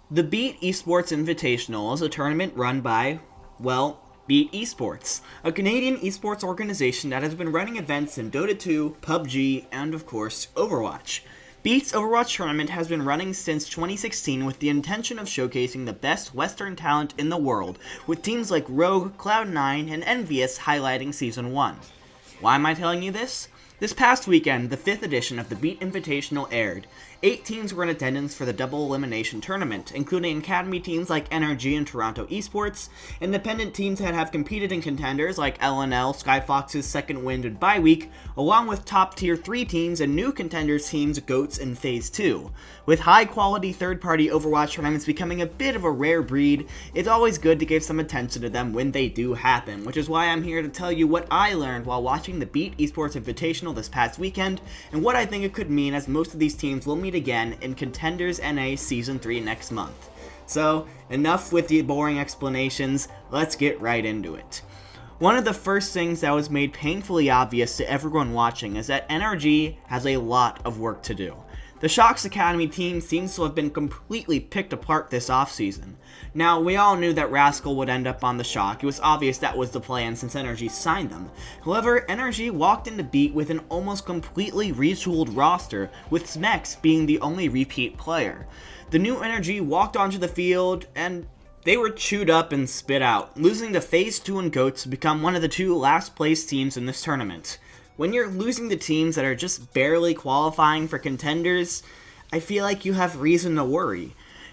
The BEAT Esports Invitational is a tournament run by, well, BEAT Esports, a Canadian esports organization that has been running events in Dota 2, PUBG, and of course, Overwatch. BEAT's Overwatch tournament has been running since 2016 with the intention of showcasing the best Western talent in the world, with teams like Rogue, Cloud9, and Envious highlighting Season 1. Why am I telling you this? This past weekend, the 5th edition of the BEAT Invitational aired. 8 teams were in attendance for the double elimination tournament, including academy teams like LNL and Toronto Esports, independent teams that have competed in contenders like LNL, Skyfox's Second Wind, and Bye-Week, along with top tier 3 teams and new contenders teams GOATS and Phase 2. With high-quality third-party Overwatch tournaments becoming a bit of a rare breed, it's always good to give some attention to them when they do happen, which is why I'm here to tell you what I learned while watching the BEAT Esports Invitational this past weekend, and what I think it could mean as most of these teams will meet again in Contenders NA Season 3 next month. So, enough with the boring explanations, let's get right into it. One of the first things that was made painfully obvious to everyone watching is that NRG has a lot of work to do. The Shox Academy team seems to have been completely picked apart this offseason. Now, we all knew that Rascal would end up on the Shock. It was obvious that was the plan since NRG signed them. However, NRG walked into BEAT with an almost completely retooled roster, with Smex being the only repeat player. The new NRG walked onto the field, and they were chewed up and spit out, losing to Phase 2 and GOATS to become one of the 2 last place teams in this tournament. When you're losing to teams that are just barely qualifying for contenders, I feel like you have reason to worry.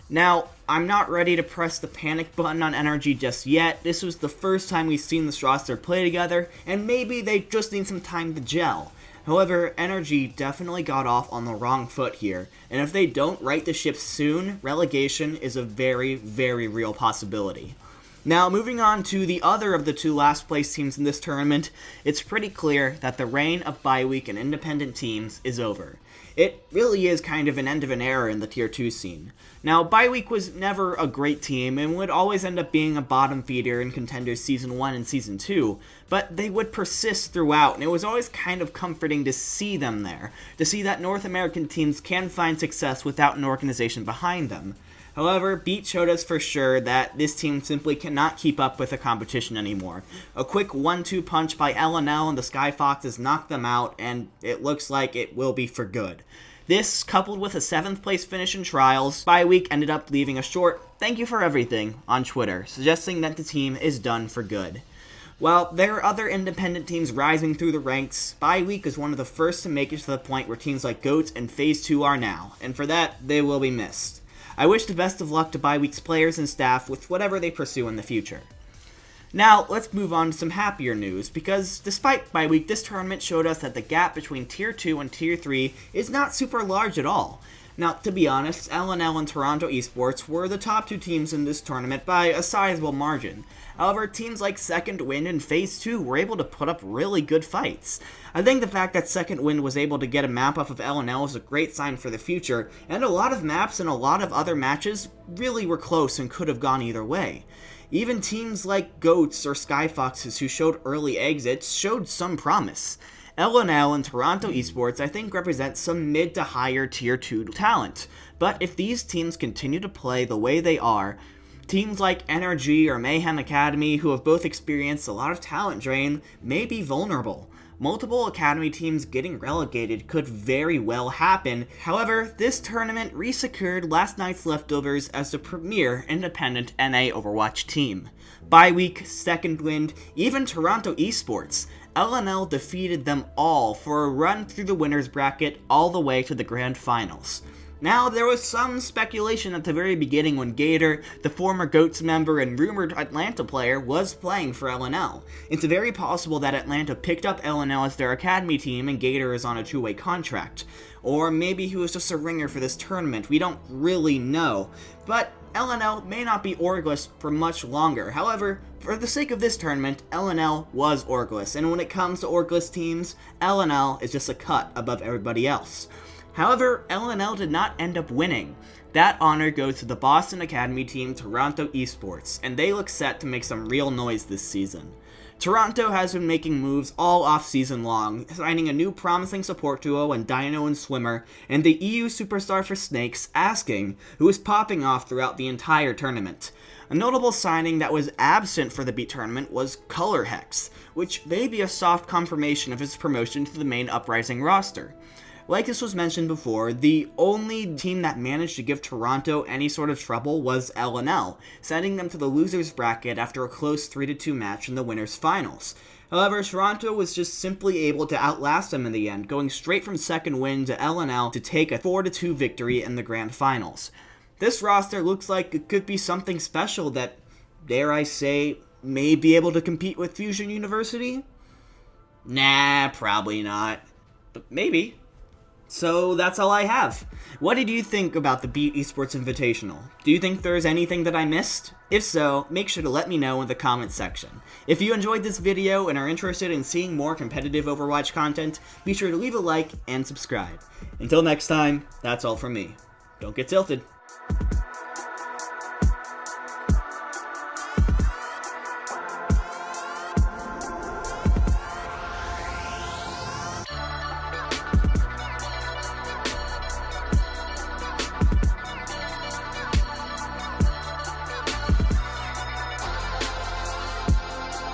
Now, I'm not ready to press the panic button on NRG just yet. This was the first time we've seen this roster play together, and maybe they just need some time to gel. However, NRG definitely got off on the wrong foot here, and if they don't right the ship soon, relegation is a very, very real possibility. Now, moving on to the other of the 2 last place teams in this tournament, it's pretty clear that the reign of Bye-Week and independent teams is over. It really is kind of an end of an era in the Tier 2 scene. Now, Bye-Week was never a great team and would always end up being a bottom feeder in Contenders Season 1 and Season 2, but they would persist throughout, and it was always kind of comforting to see them there, to see that North American teams can find success without an organization behind them. However, BEAT showed us for sure that this team simply cannot keep up with the competition anymore. A quick 1-2 punch by LNL and the Skyfoxes knocked them out, and it looks like it will be for good. This, coupled with a 7th place finish in Trials, Bye-Week ended up leaving a short "thank you for everything" on Twitter, suggesting that the team is done for good. While there are other independent teams rising through the ranks, Bye-Week is one of the first to make it to the point where teams like GOATS and Phase 2 are now, and for that, they will be missed. I wish the best of luck to Bye-Week's players and staff with whatever they pursue in the future. Now, let's move on to some happier news, because despite Bye-Week, this tournament showed us that the gap between Tier 2 and Tier 3 is not super large at all. Now, to be honest, LNL and Toronto Esports were the top 2 teams in this tournament by a sizable margin. However, teams like Second Wind and Phase 2 were able to put up really good fights. I think the fact that Second Wind was able to get a map off of LNL is a great sign for the future, and a lot of maps and a lot of other matches really were close and could have gone either way. Even teams like GOATS or Skyfoxes who showed early exits showed some promise. LNL and Toronto Esports I think represent some mid to higher Tier 2 talent, but if these teams continue to play the way they are, teams like NRG or Mayhem Academy, who have both experienced a lot of talent drain, may be vulnerable. Multiple academy teams getting relegated could very well happen. However, this tournament re-secured last night's leftovers as the premier independent NA Overwatch team. Bye-Week, Second Wind, even Toronto Esports, LNL defeated them all for a run through the winners bracket all the way to the grand finals. Now, there was some speculation at the very beginning when Gator, the former GOATS member and rumored Atlanta player, was playing for LNL. It's very possible that Atlanta picked up LNL as their academy team and Gator is on a 2-way contract. Or maybe he was just a ringer for this tournament, we don't really know. But LNL may not be Orgless for much longer. However, for the sake of this tournament, LNL was Orgless, and when it comes to Orgless teams, LNL is just a cut above everybody else. However, LNL did not end up winning. That honor goes to the Boston Academy team Toronto Esports, and they look set to make some real noise this season. Toronto has been making moves all off-season long, signing a new promising support duo in Dino and Swimmer, and the EU superstar for Snakes, Asking, who is popping off throughout the entire tournament. A notable signing that was absent for the BEAT tournament was Color Hex, which may be a soft confirmation of his promotion to the main Uprising roster. Like this was mentioned before, the only team that managed to give Toronto any sort of trouble was LNL, sending them to the losers bracket after a close 3-2 match in the winners finals. However, Toronto was just simply able to outlast them in the end, going straight from second win to LNL to take a 4-2 victory in the grand finals. This roster looks like it could be something special that, dare I say, may be able to compete with Fusion University? Nah, probably not. But maybe. So that's all I have. What did you think about the BEAT Esports Invitational? Do you think there's anything that I missed? If so, make sure to let me know in the comments section. If you enjoyed this video and are interested in seeing more competitive Overwatch content, be sure to leave a like and subscribe. Until next time, that's all from me. Don't get tilted.